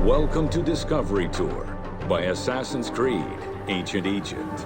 Welcome to Discovery Tour by Assassin's Creed, Ancient Egypt.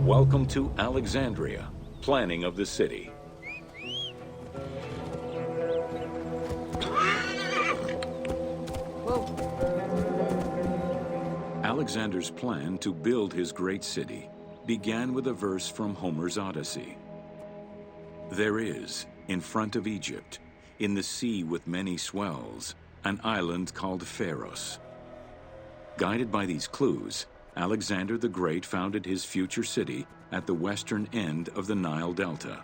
Welcome to Alexandria, planning of the city. Alexander's plan to build his great city began with a verse from Homer's Odyssey. There is, in front of Egypt, in the sea with many swells, an island called Pharos. Guided by these clues, Alexander the Great founded his future city at the western end of the Nile Delta.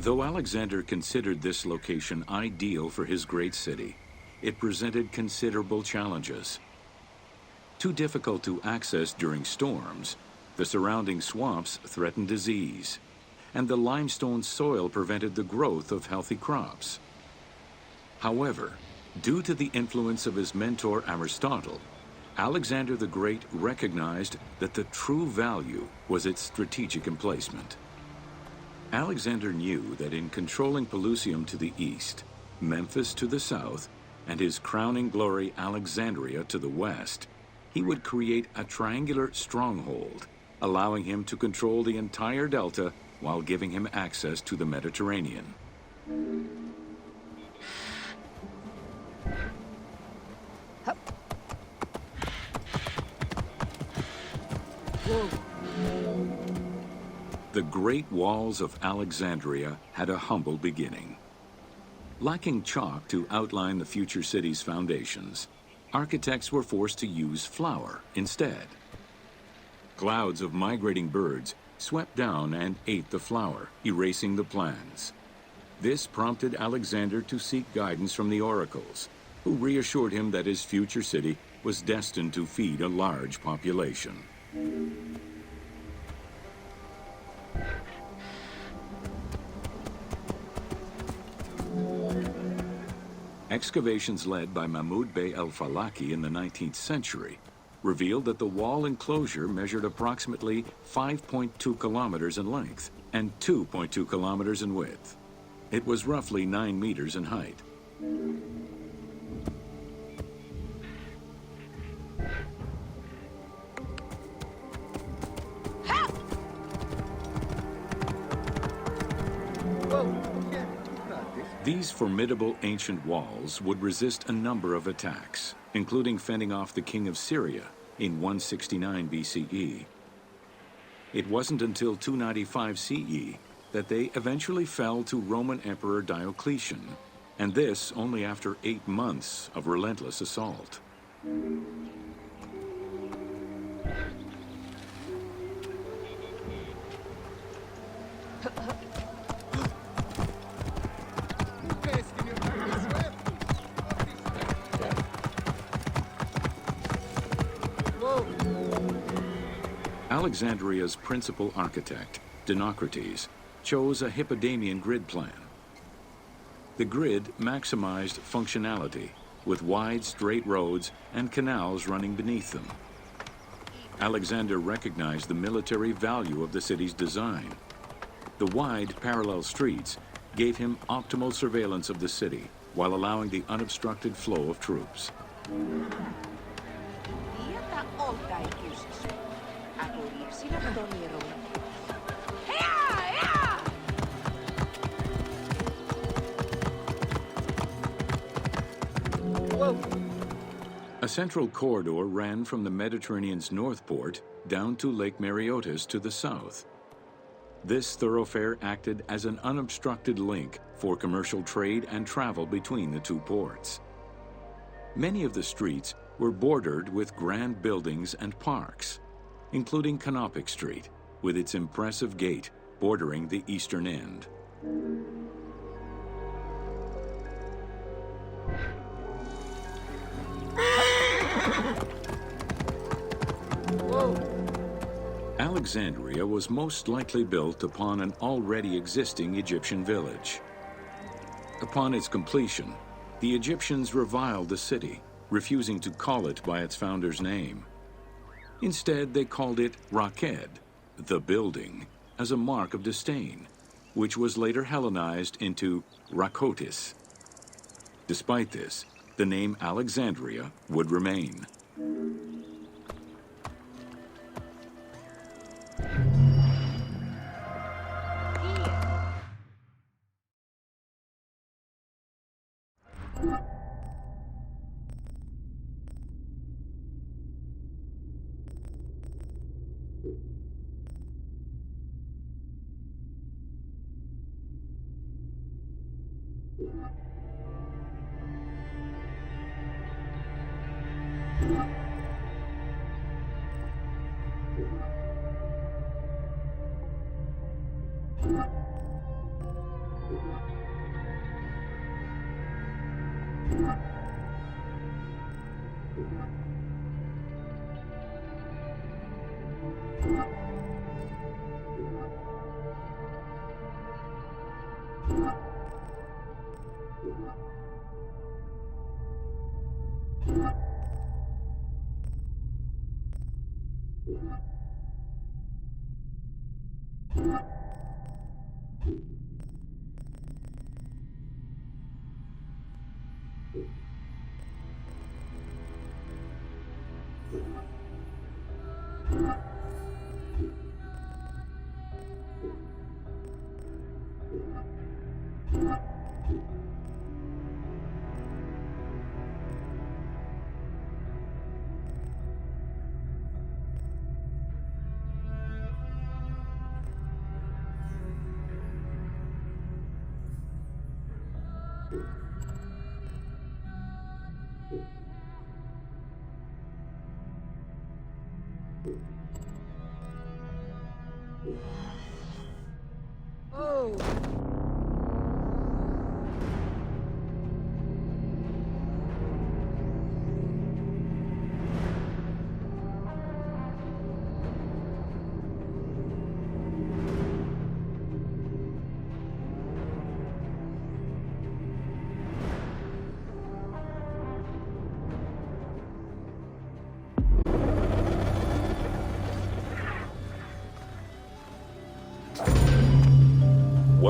Though Alexander considered this location ideal for his great city, it presented considerable challenges. Too difficult to access during storms, the surrounding swamps threatened disease, and the limestone soil prevented the growth of healthy crops. However, due to the influence of his mentor Aristotle, Alexander the Great recognized that the true value was its strategic emplacement. Alexander knew that in controlling Pelusium to the east, Memphis to the south, and his crowning glory Alexandria to the west, he would create a triangular stronghold, allowing him to control the entire delta while giving him access to the Mediterranean. The Great Walls of Alexandria had a humble beginning. Lacking chalk to outline the future city's foundations, architects were forced to use flour instead. Clouds of migrating birds swept down and ate the flour, erasing the plans. This prompted Alexander to seek guidance from the oracles, who reassured him that his future city was destined to feed a large population. Excavations led by Mahmud Bey el-Falaki in the 19th century revealed that the wall enclosure measured approximately 5.2 kilometers in length and 2.2 kilometers in width. It was roughly 9 meters in height. These formidable ancient walls would resist a number of attacks, including fending off the king of Syria in 169 BCE. It wasn't until 295 CE that they eventually fell to Roman Emperor Diocletian, and this only after 8 months of relentless assault. Alexandria's principal architect, Dinocrates, chose a Hippodamian grid plan. The grid maximized functionality with wide, straight roads and canals running beneath them. Alexander recognized the military value of the city's design. The wide, parallel streets gave him optimal surveillance of the city while allowing the unobstructed flow of troops. A central corridor ran from the Mediterranean's north port down to Lake Mareotis to the south. This thoroughfare acted as an unobstructed link for commercial trade and travel between the two ports. Many of the streets were bordered with grand buildings and parks, including Canopic Street, with its impressive gate bordering the eastern end. Alexandria was most likely built upon an already existing Egyptian village. Upon its completion, the Egyptians reviled the city, refusing to call it by its founder's name. Instead, they called it Raked, the building, as a mark of disdain, which was later Hellenized into Rakotis. Despite this, the name Alexandria would remain.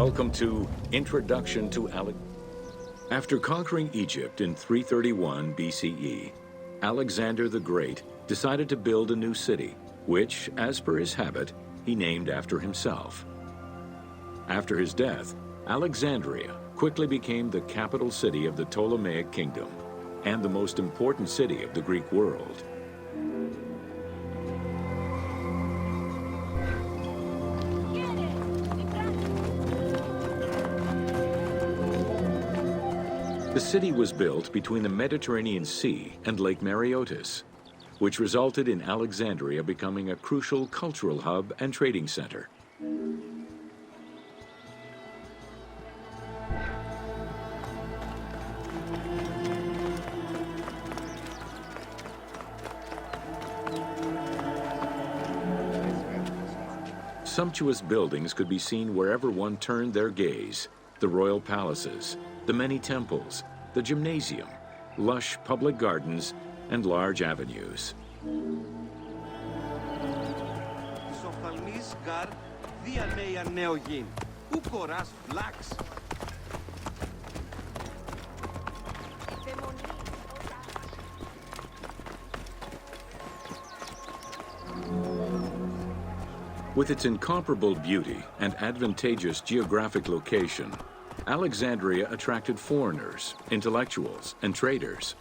Welcome to Introduction to After conquering Egypt in 331 BCE, Alexander the Great decided to build a new city, which, as per his habit, he named after himself. After his death, Alexandria quickly became the capital city of the Ptolemaic kingdom and the most important city of the Greek world. The city was built between the Mediterranean Sea and Lake Mareotis, which resulted in Alexandria becoming a crucial cultural hub and trading center. Sumptuous buildings could be seen wherever one turned their gaze. The royal palaces, the many temples, the gymnasium, lush public gardens, and large avenues. With its incomparable beauty and advantageous geographic location, Alexandria attracted foreigners, intellectuals, and traders.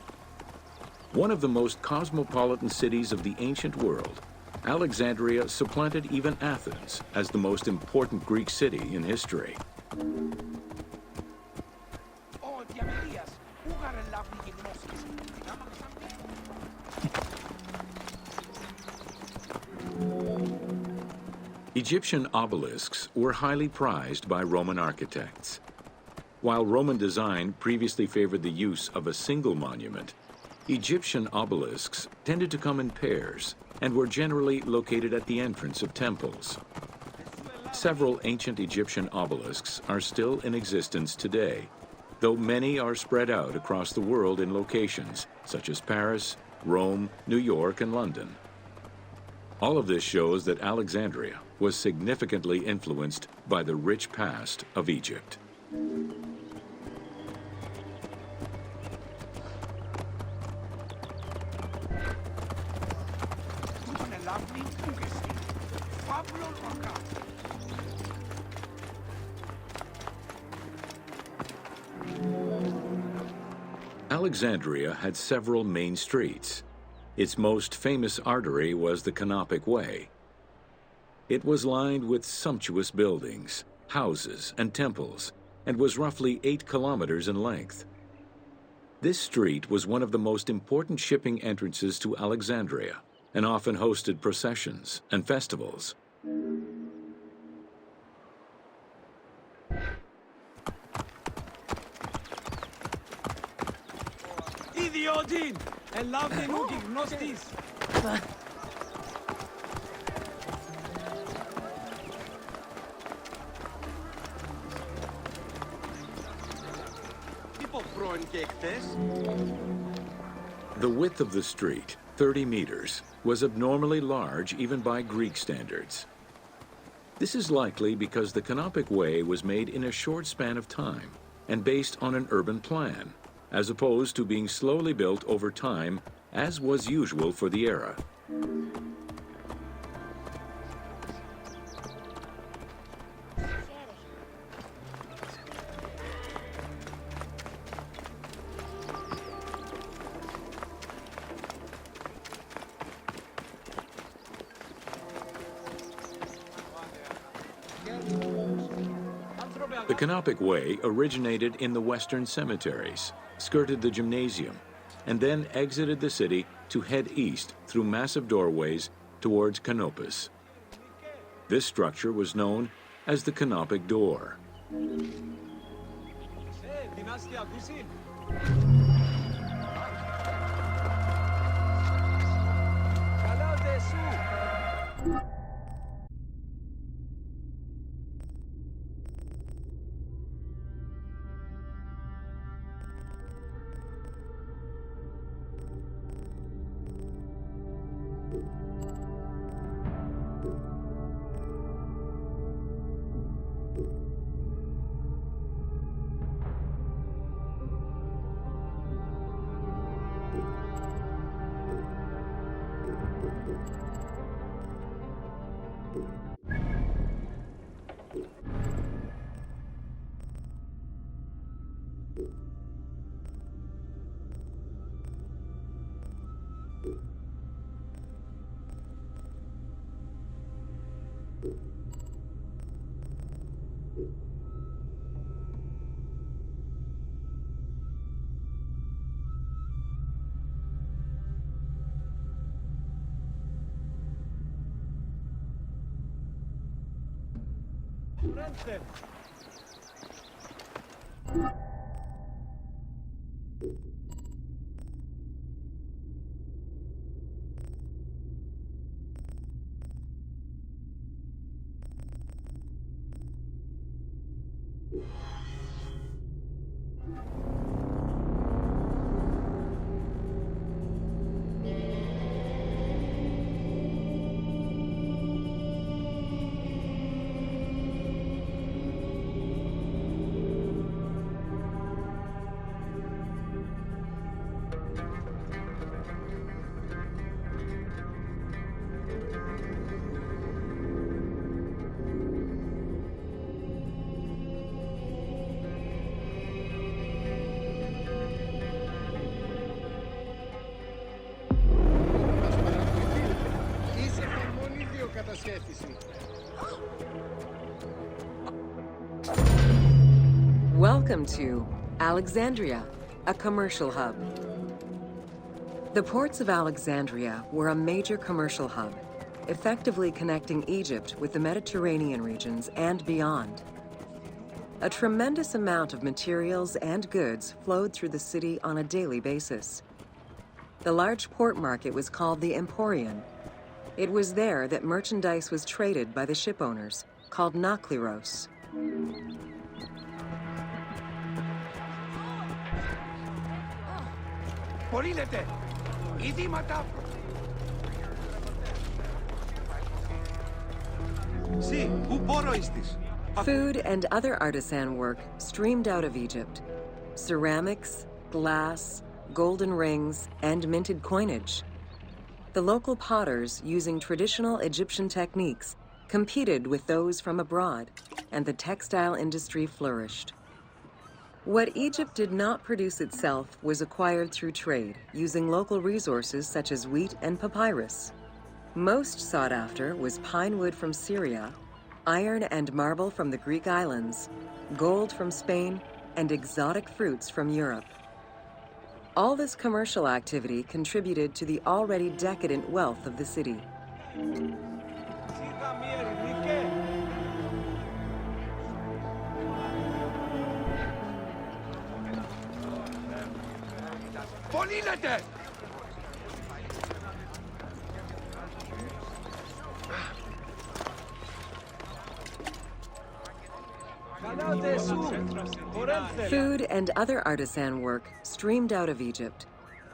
One of the most cosmopolitan cities of the ancient world, Alexandria supplanted even Athens as the most important Greek city in history. Egyptian obelisks were highly prized by Roman architects. While Roman design previously favored the use of a single monument, Egyptian obelisks tended to come in pairs and were generally located at the entrance of temples. Several ancient Egyptian obelisks are still in existence today, though many are spread out across the world in locations such as Paris, Rome, New York, and London. All of this shows that Alexandria was significantly influenced by the rich past of Egypt. Alexandria had several main streets. Its most famous artery was the Canopic Way. It was lined with sumptuous buildings, houses, and temples, and was roughly 8 kilometers in length. This street was one of the most important shipping entrances to Alexandria, and often hosted processions and festivals. Idiodin! The width of the street, 30 meters, was abnormally large even by Greek standards. This is likely because the Canopic Way was made in a short span of time and based on an urban plan, as opposed to being slowly built over time, as was usual for the era. The Canopic Way originated in the western cemeteries, skirted the gymnasium, and then exited the city to head east through massive doorways towards Canopus. This structure was known as the Canopic Door. Welcome to Alexandria, a commercial hub. The ports of Alexandria were a major commercial hub, effectively connecting Egypt with the Mediterranean regions and beyond. A tremendous amount of materials and goods flowed through the city on a daily basis. The large port market was called the Emporion. It was there that merchandise was traded by the ship owners, called nakliros. Food and other artisan work streamed out of Egypt. Ceramics, glass, golden rings, and minted coinage. The local potters, using traditional Egyptian techniques, competed with those from abroad, and the textile industry flourished. What Egypt did not produce itself was acquired through trade, using local resources such as wheat and papyrus. Most sought after was pine wood from Syria, iron and marble from the Greek islands, gold from Spain, and exotic fruits from Europe. All this commercial activity contributed to the already decadent wealth of the city. Food and other artisan work streamed out of Egypt.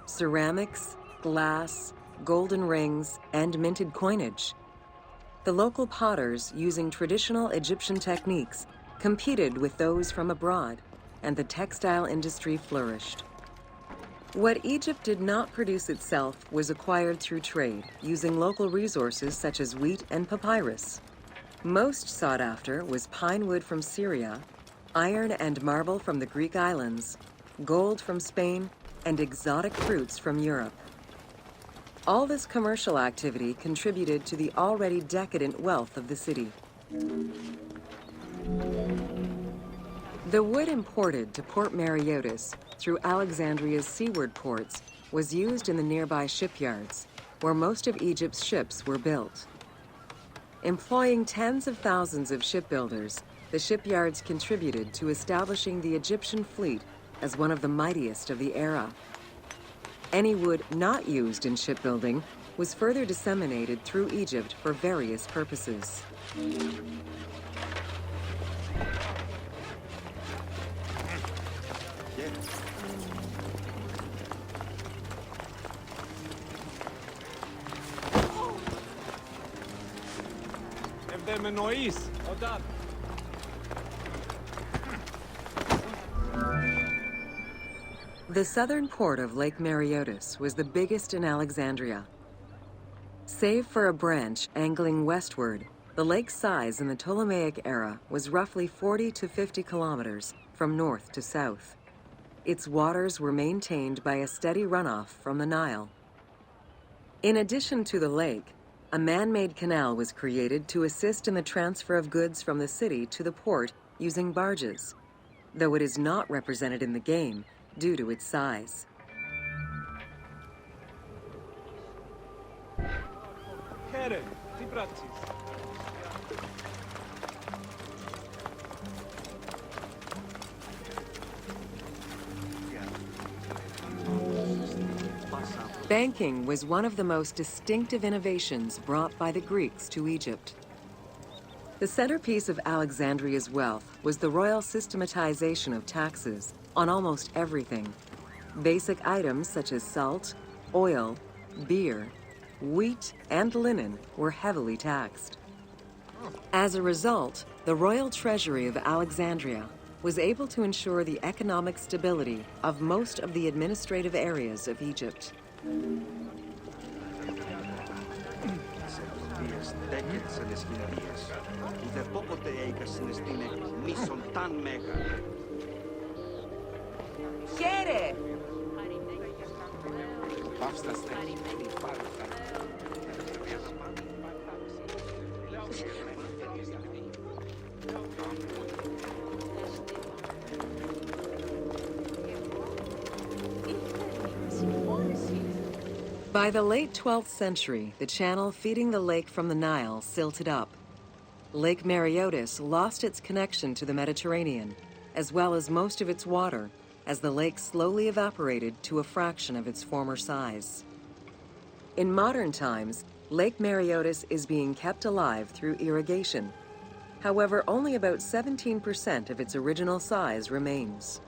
Ceramics, glass, golden rings, and minted coinage. The local potters, using traditional Egyptian techniques, competed with those from abroad, and the textile industry flourished. What Egypt did not produce itself was acquired through trade, using local resources such as wheat and papyrus. Most sought after was pine wood from Syria, iron and marble from the Greek islands, gold from Spain, and exotic fruits from Europe. All this commercial activity contributed to the already decadent wealth of the city. The wood imported to Port Mareotis through Alexandria's seaward ports was used in the nearby shipyards, where most of Egypt's ships were built. Employing tens of thousands of shipbuilders, the shipyards contributed to establishing the Egyptian fleet as one of the mightiest of the era. Any wood not used in shipbuilding was further disseminated through Egypt for various purposes. The southern port of Lake Mareotis was the biggest in Alexandria. Save for a branch angling westward, the lake's size in the Ptolemaic era was roughly 40 to 50 kilometers from north to south. Its waters were maintained by a steady runoff from the Nile. In addition to the lake, a man-made canal was created to assist in the transfer of goods from the city to the port using barges, though it is not represented in the game due to its size. Banking was one of the most distinctive innovations brought by the Greeks to Egypt. The centerpiece of Alexandria's wealth was the royal systematization of taxes on almost everything. Basic items such as salt, oil, beer, wheat, and linen were heavily taxed. As a result, the royal treasury of Alexandria was able to ensure the economic stability of most of the administrative areas of Egypt. By the late 12th century, the channel feeding the lake from the Nile silted up. Lake Mareotis lost its connection to the Mediterranean, as well as most of its water, as the lake slowly evaporated to a fraction of its former size. In modern times, Lake Mareotis is being kept alive through irrigation. However, only about 17% of its original size remains.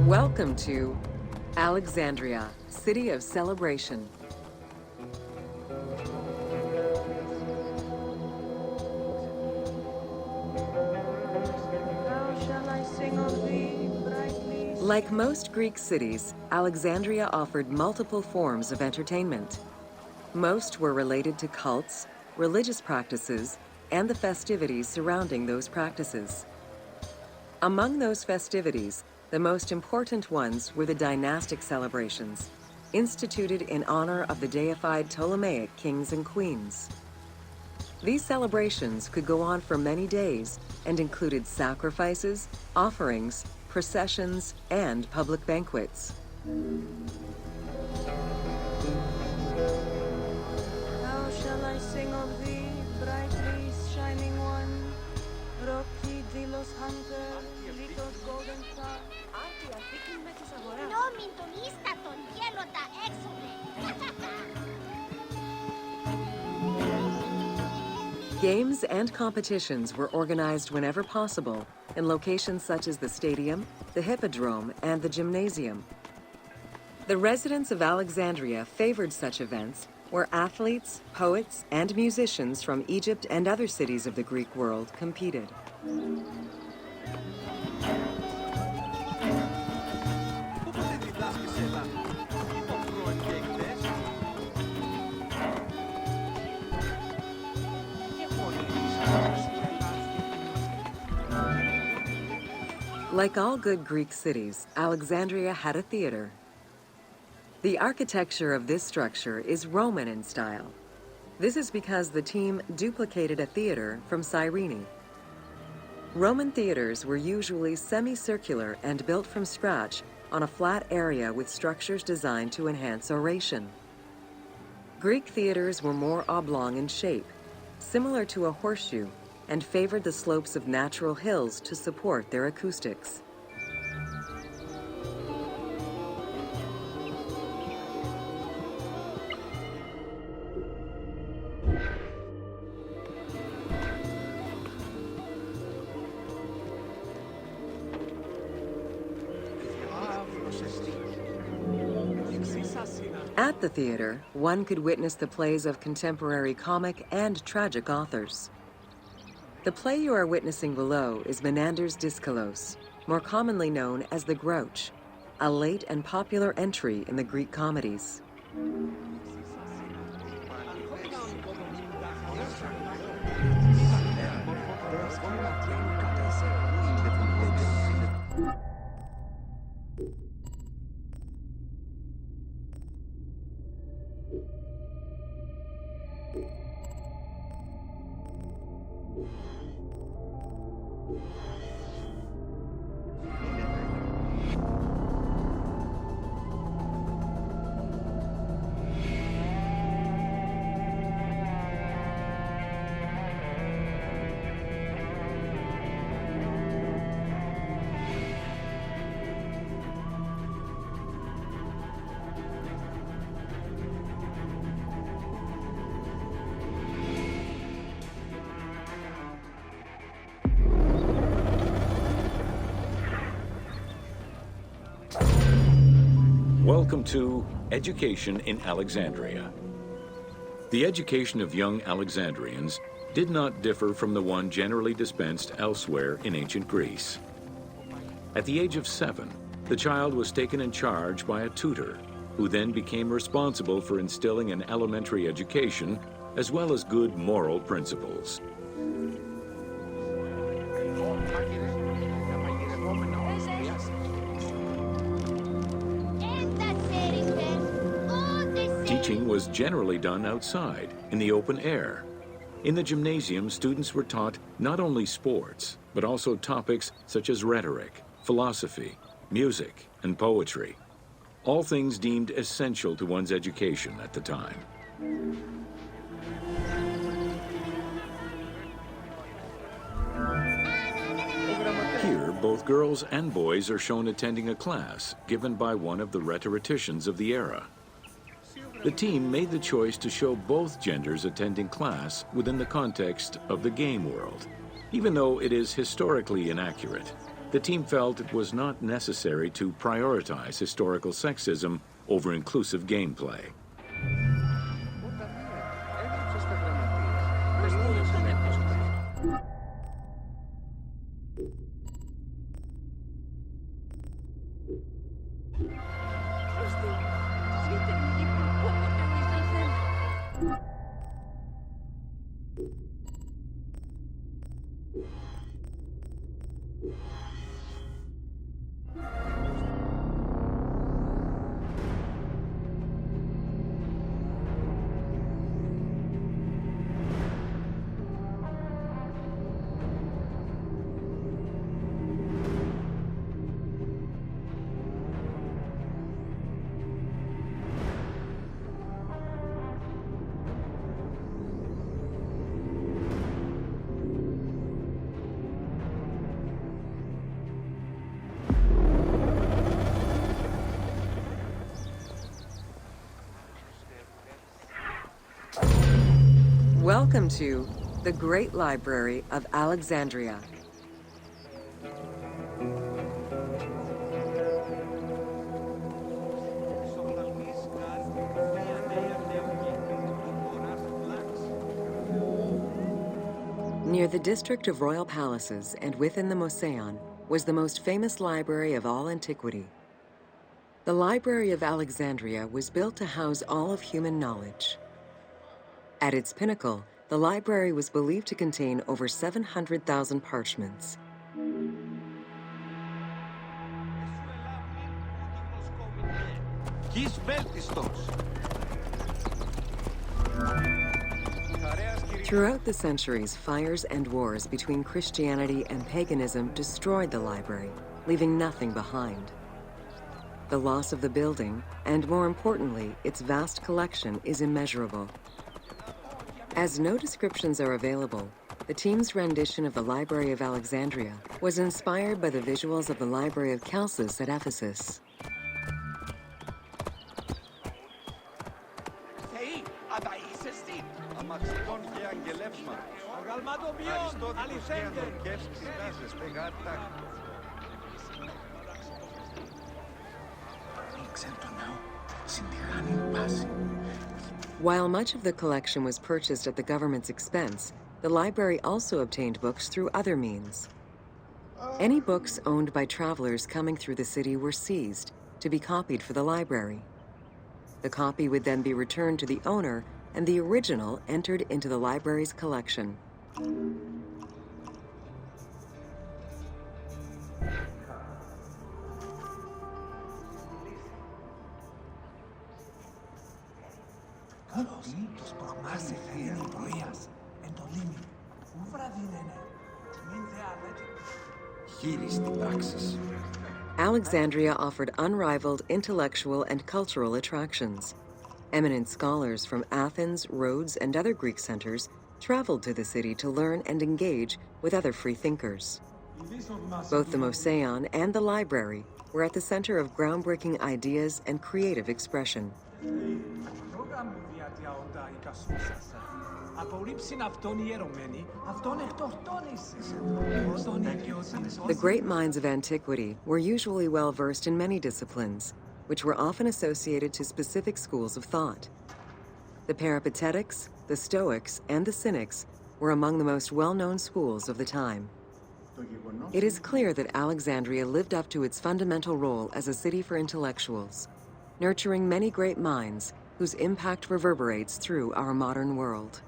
Welcome to Alexandria, City of Celebration. Like most Greek cities, Alexandria offered multiple forms of entertainment. Most were related to cults, religious practices, and the festivities surrounding those practices. Among those festivities, the most important ones were the dynastic celebrations, instituted in honor of the deified Ptolemaic kings and queens. These celebrations could go on for many days and included sacrifices, offerings, processions, and public banquets. How shall I sing of thee, brightly shining one? Rocky Dilos Hunter, Litos Golden Star. Νόμιν τον ίστατον γέλοντα έξοδε. Games and competitions were organized whenever possible in locations such as the stadium, the hippodrome, and the gymnasium. The residents of Alexandria favored such events where athletes, poets, and musicians from Egypt and other cities of the Greek world competed. Like all good Greek cities, Alexandria had a theater. The architecture of this structure is Roman in style. This is because the team duplicated a theater from Cyrene. Roman theaters were usually semicircular and built from scratch on a flat area with structures designed to enhance oration. Greek theaters were more oblong in shape, similar to a horseshoe, and favored the slopes of natural hills to support their acoustics. At the theater, one could witness the plays of contemporary comic and tragic authors. The play you are witnessing below is Menander's Dyskalos, more commonly known as the Grouch, a late and popular entry in the Greek comedies. Welcome to Education in Alexandria. The education of young Alexandrians did not differ from the one generally dispensed elsewhere in ancient Greece. At the age of 7, the child was taken in charge by a tutor, who then became responsible for instilling an elementary education as well as good moral principles. Teaching was generally done outside, in the open air. In the gymnasium, students were taught not only sports, but also topics such as rhetoric, philosophy, music, and poetry, all things deemed essential to one's education at the time. Here, both girls and boys are shown attending a class given by one of the rhetoricians of the era. The team made the choice to show both genders attending class within the context of the game world. Even though it is historically inaccurate, the team felt it was not necessary to prioritize historical sexism over inclusive gameplay. Welcome to the Great Library of Alexandria. Near the district of royal palaces and within the Moseon was the most famous library of all antiquity. The Library of Alexandria was built to house all of human knowledge. At its pinnacle, the library was believed to contain over 700,000 parchments. Throughout the centuries, fires and wars between Christianity and paganism destroyed the library, leaving nothing behind. The loss of the building, and more importantly, its vast collection, is immeasurable. As no descriptions are available, the team's rendition of the Library of Alexandria was inspired by the visuals of the Library of Chalcis at Ephesus. While much of the collection was purchased at the government's expense, the library also obtained books through other means. Any books owned by travelers coming through the city were seized to be copied for the library. The copy would then be returned to the owner, and the original entered into the library's collection. Alexandria offered unrivaled intellectual and cultural attractions. Eminent scholars from Athens, Rhodes, and other Greek centers traveled to the city to learn and engage with other free thinkers. Both the Moseon and the library were at the center of groundbreaking ideas and creative expression. The great minds of antiquity were usually well versed in many disciplines, which were often associated to specific schools of thought. The Peripatetics, the Stoics, and the Cynics were among the most well-known schools of the time. It is clear that Alexandria lived up to its fundamental role as a city for intellectuals, nurturing many great minds whose impact reverberates through our modern world.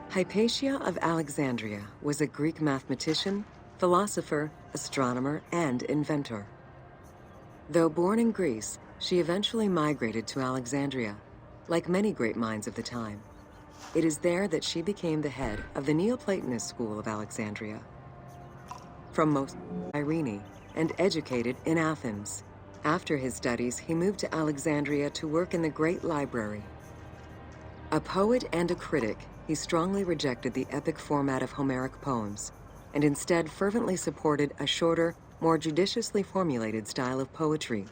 Hypatia of Alexandria was a Greek mathematician, philosopher, astronomer, and inventor. Though born in Greece, she eventually migrated to Alexandria, like many great minds of the time. It is there that she became the head of the Neoplatonist school of Alexandria. From most Cyrene, and educated in Athens. After his studies, he moved to Alexandria to work in the Great Library. A poet and a critic, he strongly rejected the epic format of Homeric poems, and instead fervently supported a shorter, more judiciously formulated style of poetry.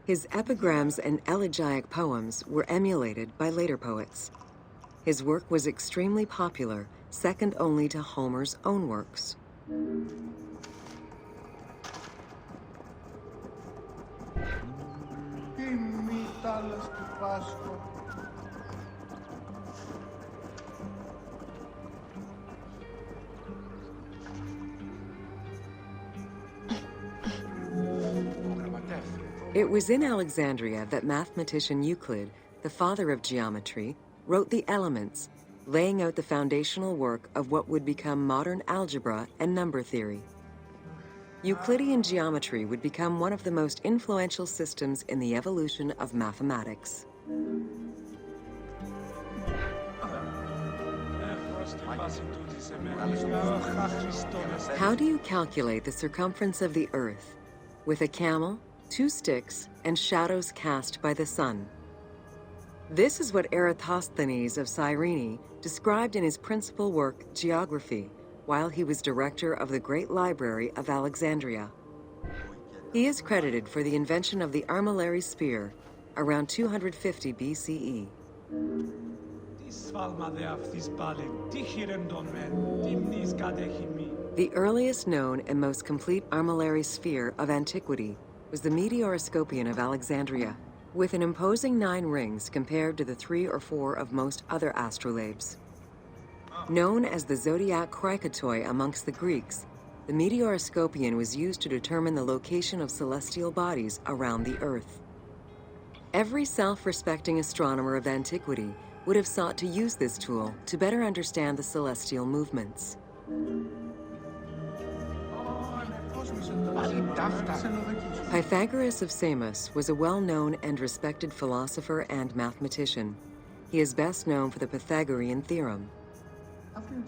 His epigrams and elegiac poems were emulated by later poets. His work was extremely popular, second only to Homer's own works. It was in Alexandria that mathematician Euclid, the father of geometry, wrote the Elements, laying out the foundational work of what would become modern algebra and number theory. Euclidean geometry would become one of the most influential systems in the evolution of mathematics. How do you calculate the circumference of the Earth? With a camel, 2 sticks, and shadows cast by the sun. This is what Eratosthenes of Cyrene described in his principal work, Geography, while he was director of the Great Library of Alexandria. He is credited for the invention of the armillary sphere around 250 BCE. The earliest known and most complete armillary sphere of antiquity was the Meteoroscopion of Alexandria, with an imposing 9 rings compared to the 3 or 4 of most other astrolabes. Known as the zodiac krikatoi amongst the Greeks, the Meteoroscopion was used to determine the location of celestial bodies around the Earth. Every self-respecting astronomer of antiquity would have sought to use this tool to better understand the celestial movements. Pythagoras of Samos was a well-known and respected philosopher and mathematician. He is best known for the Pythagorean theorem.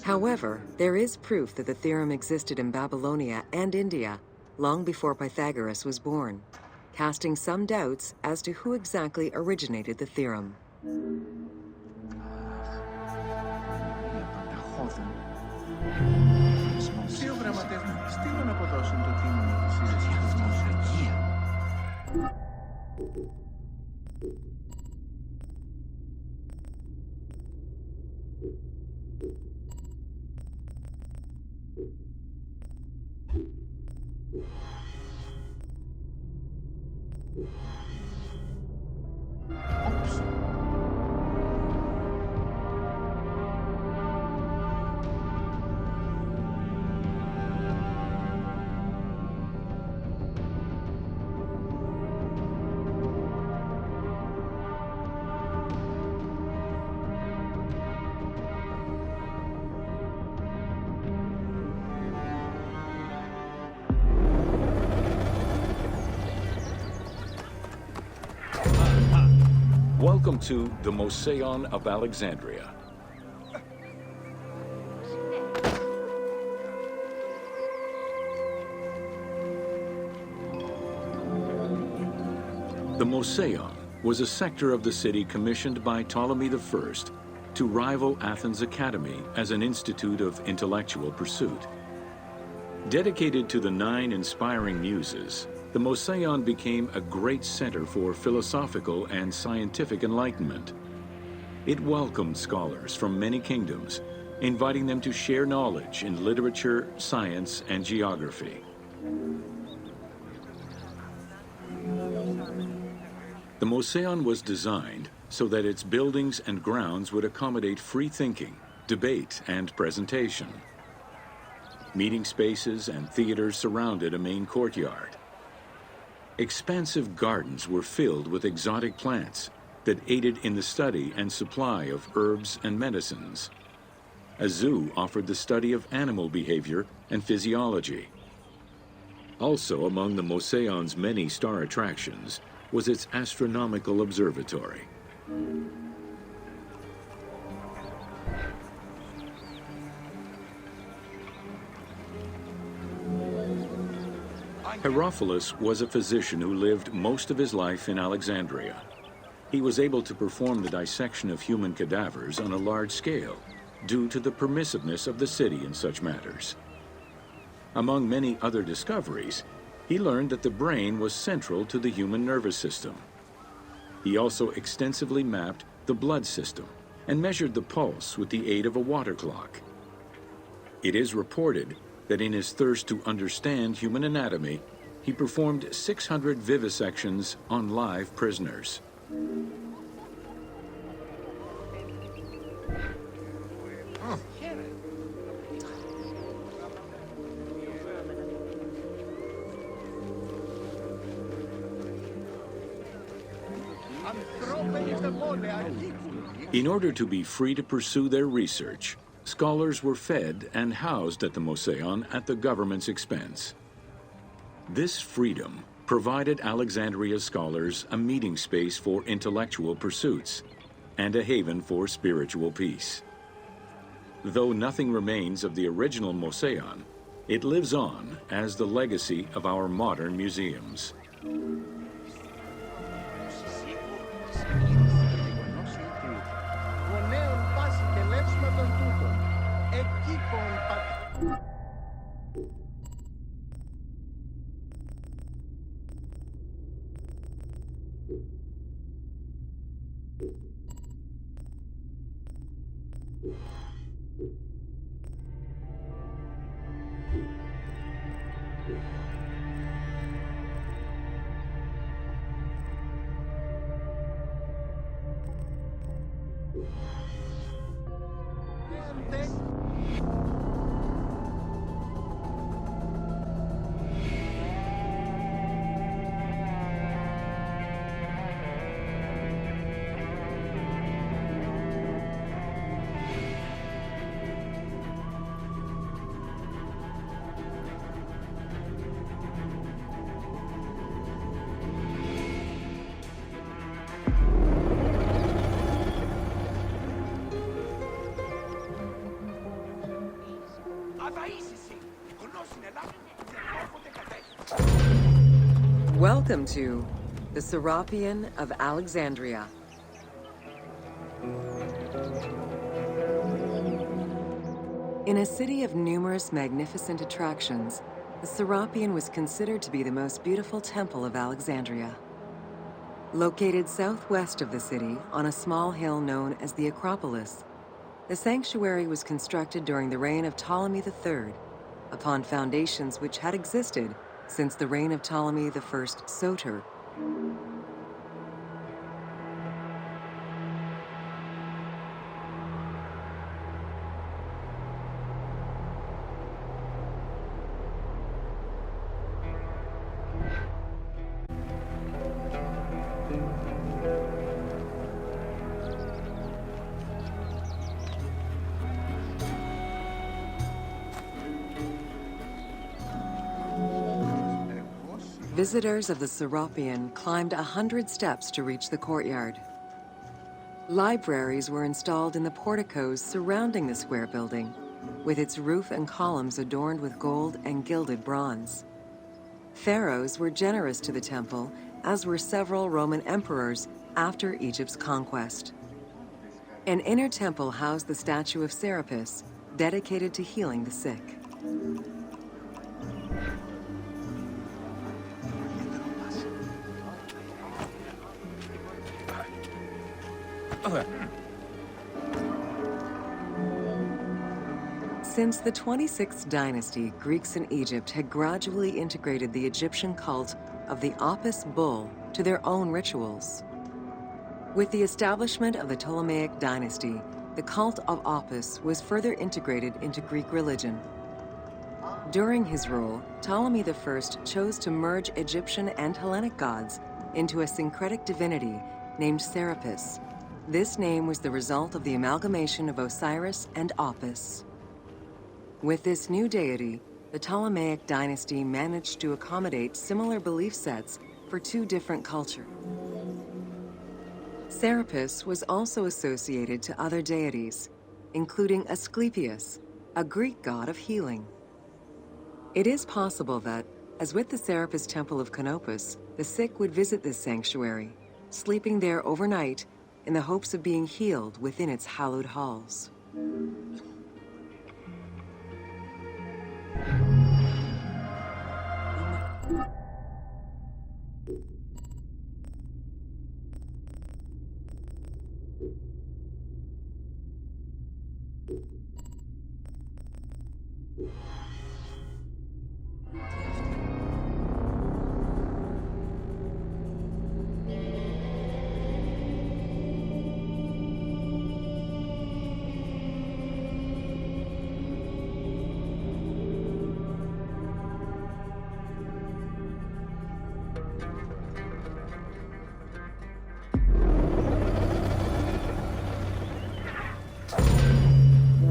However, there is proof that the theorem existed in Babylonia and India long before Pythagoras was born, casting some doubts as to who exactly originated the theorem. Welcome to the Moseion of Alexandria. The Moseion was a sector of the city commissioned by Ptolemy I to rival Athens' Academy as an institute of intellectual pursuit. Dedicated to the 9 inspiring muses, the Moseion became a great center for philosophical and scientific enlightenment. It welcomed scholars from many kingdoms, inviting them to share knowledge in literature, science, and geography. The Moseon was designed so that its buildings and grounds would accommodate free thinking, debate, and presentation. Meeting spaces and theaters surrounded a main courtyard. Expansive gardens were filled with exotic plants that aided in the study and supply of herbs and medicines. A zoo offered the study of animal behavior and physiology. Also among the Moseon's many star attractions was its astronomical observatory. Herophilus was a physician who lived most of his life in Alexandria. He was able to perform the dissection of human cadavers on a large scale due to the permissiveness of the city in such matters. Among many other discoveries, he learned that the brain was central to the human nervous system. He also extensively mapped the blood system and measured the pulse with the aid of a water clock. It is reported that in his thirst to understand human anatomy, he performed 600 vivisections on live prisoners. In order to be free to pursue their research, scholars were fed and housed at the Moseon at the government's expense. This freedom provided Alexandria's scholars a meeting space for intellectual pursuits and a haven for spiritual peace. Though nothing remains of the original Moseon, it lives on as the legacy of our modern museums. Welcome to the Serapeum of Alexandria. In a city of numerous magnificent attractions, the Serapeum was considered to be the most beautiful temple of Alexandria. Located southwest of the city on a small hill known as the Acropolis, the sanctuary was constructed during the reign of Ptolemy III, upon foundations which had existed since the reign of Ptolemy I Soter. Visitors of the Serapeum climbed 100 steps to reach the courtyard. Libraries were installed in the porticos surrounding the square building, with its roof and columns adorned with gold and gilded bronze. Pharaohs were generous to the temple, as were several Roman emperors after Egypt's conquest. An inner temple housed the statue of Serapis, dedicated to healing the sick. Since the 26th dynasty, Greeks in Egypt had gradually integrated the Egyptian cult of the Apis bull to their own rituals. With the establishment of the Ptolemaic dynasty, the cult of Apis was further integrated into Greek religion. During his rule, Ptolemy I chose to merge Egyptian and Hellenic gods into a syncretic divinity named Serapis. This name was the result of the amalgamation of Osiris and Apis. With this new deity, the Ptolemaic dynasty managed to accommodate similar belief sets for two different cultures. Serapis was also associated to other deities, including Asclepius, a Greek god of healing. It is possible that, as with the Serapis Temple of Canopus, the sick would visit this sanctuary, sleeping there overnight in the hopes of being healed within its hallowed halls.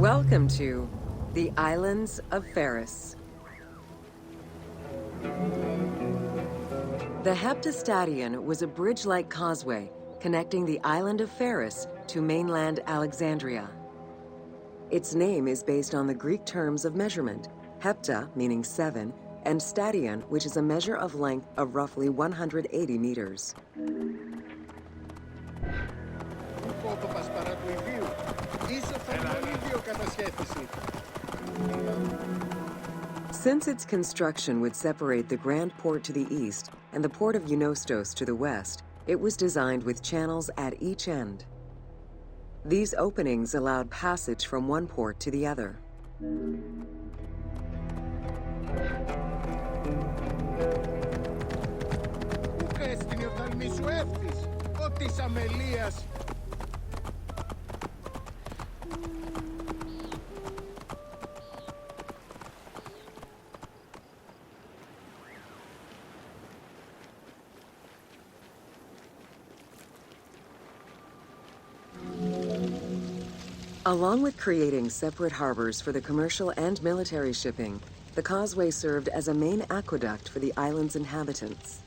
Welcome to the Islands of Pharis. The Heptastadion was a bridge-like causeway connecting the island of Pharis to mainland Alexandria. Its name is based on the Greek terms of measurement, hepta, meaning 7, and stadion, which is a measure of length of roughly 180 meters. Since its construction would separate the Grand Port to the east and the Port of Eunostos to the west, it was designed with channels at each end. These openings allowed passage from one port to the other. Along with creating separate harbors for the commercial and military shipping, the causeway served as a main aqueduct for the island's inhabitants.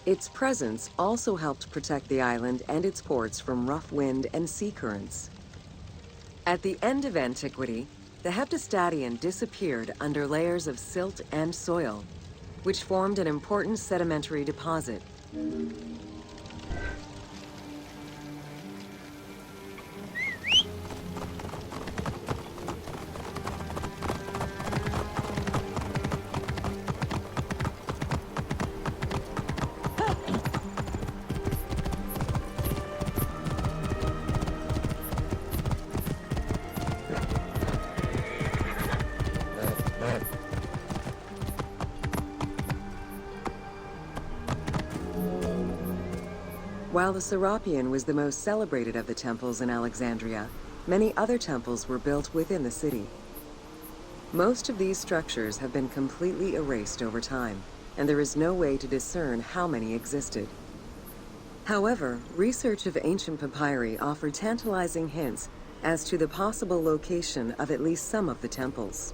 Its presence also helped protect the island and its ports from rough wind and sea currents. At the end of antiquity, the Heptastadion disappeared under layers of silt and soil, which formed an important sedimentary deposit. While the Serapeum was the most celebrated of the temples in Alexandria, many other temples were built within the city. Most of these structures have been completely erased over time, and there is no way to discern how many existed. However, research of ancient papyri offered tantalizing hints as to the possible location of at least some of the temples.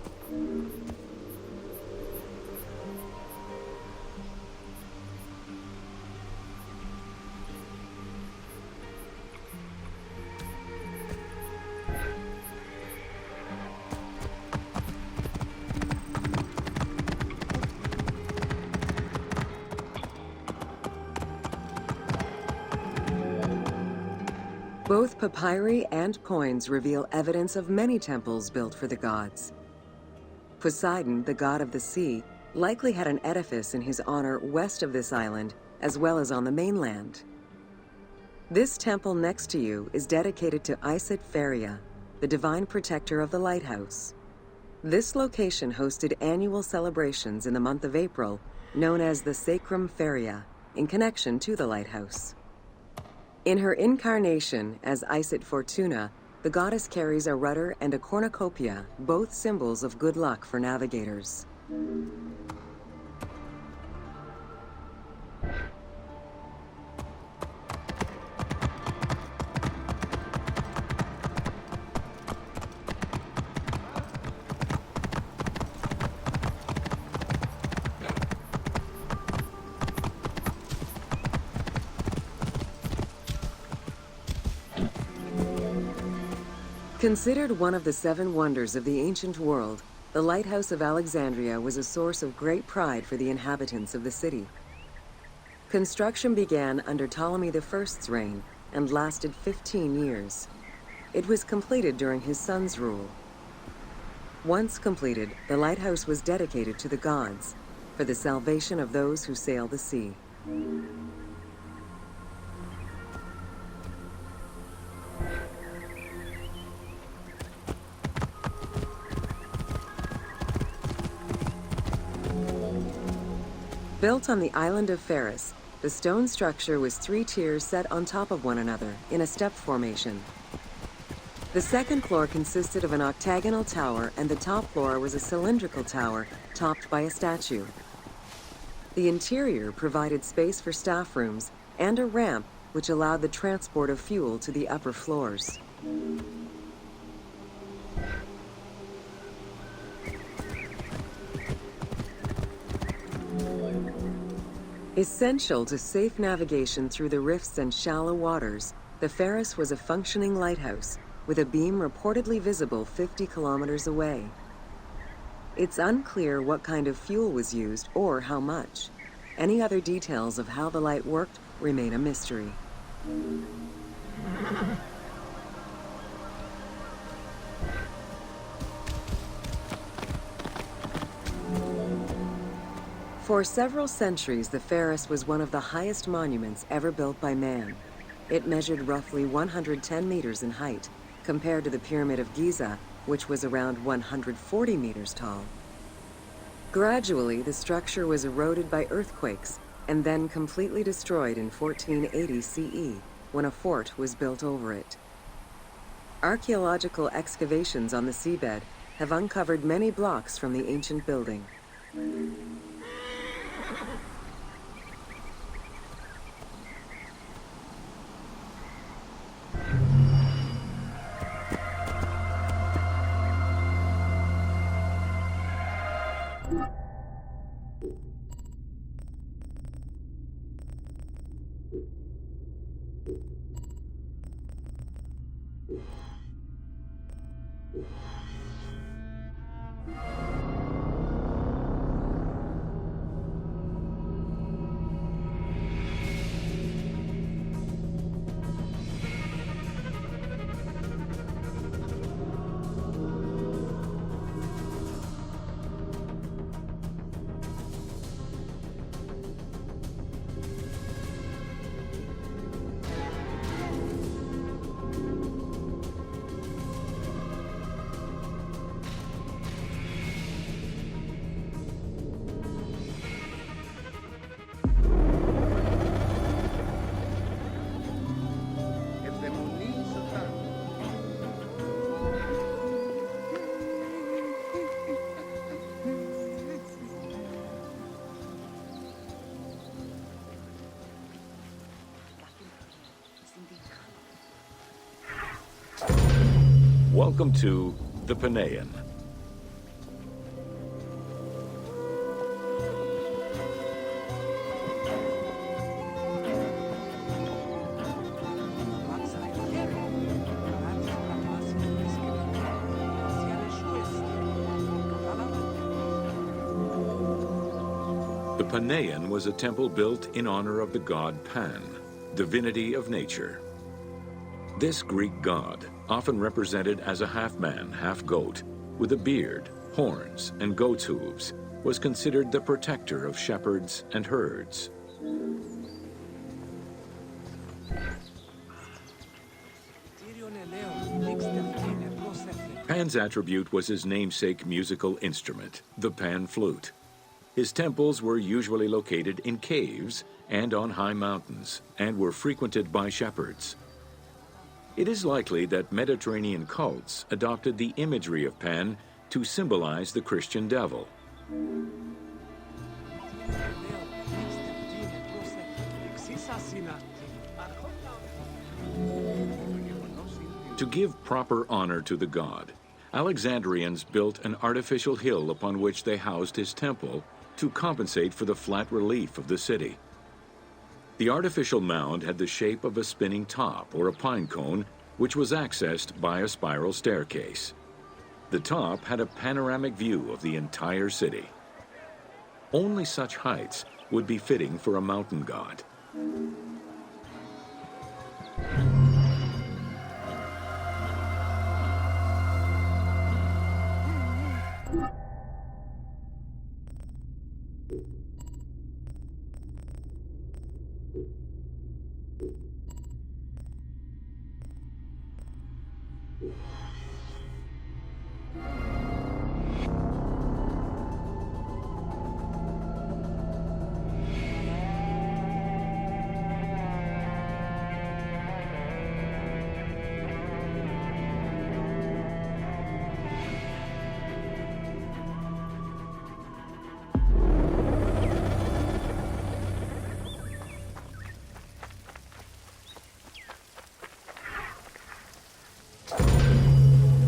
Both papyri and coins reveal evidence of many temples built for the gods. Poseidon, the god of the sea, likely had an edifice in his honor west of this island, as well as on the mainland. This temple next to you is dedicated to Isis Pharia, the divine protector of the lighthouse. This location hosted annual celebrations in the month of April, known as the Sacrum Feria, in connection to the lighthouse. In her incarnation as Isis Fortuna, the goddess carries a rudder and a cornucopia, both symbols of good luck for navigators. Considered one of the 7 wonders of the ancient world, the Lighthouse of Alexandria was a source of great pride for the inhabitants of the city. Construction began under Ptolemy I's reign and lasted 15 years. It was completed during his son's rule. Once completed, the lighthouse was dedicated to the gods for the salvation of those who sail the sea. Built on the island of Pharos, the stone structure was 3 tiers set on top of one another in a step formation. The second floor consisted of an octagonal tower, and the top floor was a cylindrical tower topped by a statue. The interior provided space for staff rooms and a ramp which allowed the transport of fuel to the upper floors. Essential to safe navigation through the rifts and shallow waters, the Pharos was a functioning lighthouse with a beam reportedly visible 50 kilometers away. It's unclear what kind of fuel was used or how much. Any other details of how the light worked remain a mystery. For several centuries, the Pharos was one of the highest monuments ever built by man. It measured roughly 110 meters in height, compared to the Pyramid of Giza, which was around 140 meters tall. Gradually, the structure was eroded by earthquakes and then completely destroyed in 1480 CE, when a fort was built over it. Archaeological excavations on the seabed have uncovered many blocks from the ancient building. Welcome to the Panean. The Panean was a temple built in honor of the god Pan, divinity of nature. This Greek god, often represented as a half-man, half-goat, with a beard, horns, and goat's hooves, was considered the protector of shepherds and herds. Pan's attribute was his namesake musical instrument, the pan flute. His temples were usually located in caves and on high mountains, and were frequented by shepherds. It is likely that Mediterranean cults adopted the imagery of Pan to symbolize the Christian devil. To give proper honor to the god, Alexandrians built an artificial hill upon which they housed his temple to compensate for the flat relief of the city. The artificial mound had the shape of a spinning top or a pine cone, which was accessed by a spiral staircase. The top had a panoramic view of the entire city. Only such heights would be fitting for a mountain god.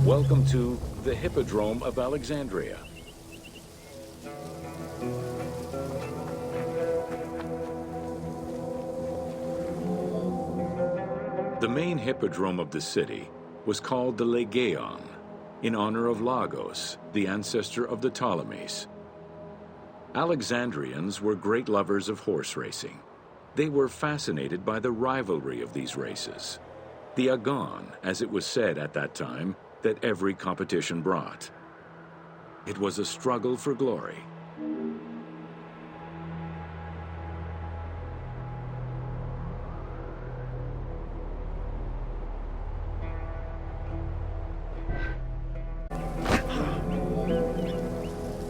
Welcome to the Hippodrome of Alexandria. The main hippodrome of the city was called the Legeon, in honor of Lagos, the ancestor of the Ptolemies. Alexandrians were great lovers of horse racing. They were fascinated by the rivalry of these races, the agon, as it was said at that time, that every competition brought. It was a struggle for glory.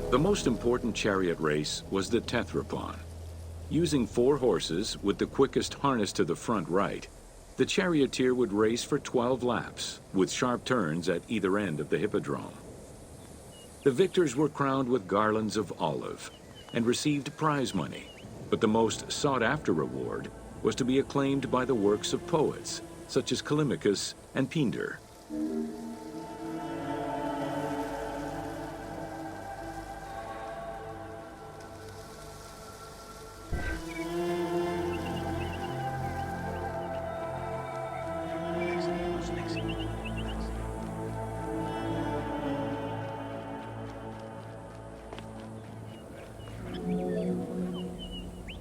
The most important chariot race was the Tethrapon. Using 4 horses with the quickest harness to the front right, the charioteer would race for 12 laps, with sharp turns at either end of the hippodrome. The victors were crowned with garlands of olive and received prize money, but the most sought-after reward was to be acclaimed by the works of poets, such as Callimachus and Pindar.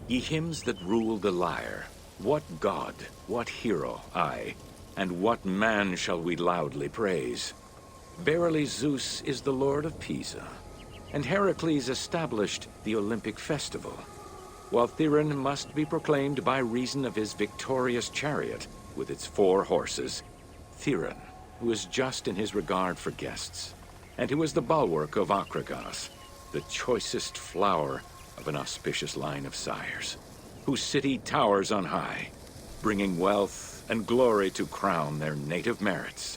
Ye hymns that rule the lyre, what god, what hero, aye, and what man shall we loudly praise? Verily Zeus is the lord of Pisa, and Heracles established the Olympic festival, while Thiron must be proclaimed by reason of his victorious chariot with its 4 horses. Thiron, who is just in his regard for guests, and who is the bulwark of Akragas, the choicest flower of an auspicious line of sires, whose city towers on high, bringing wealth and glory to crown their native merits.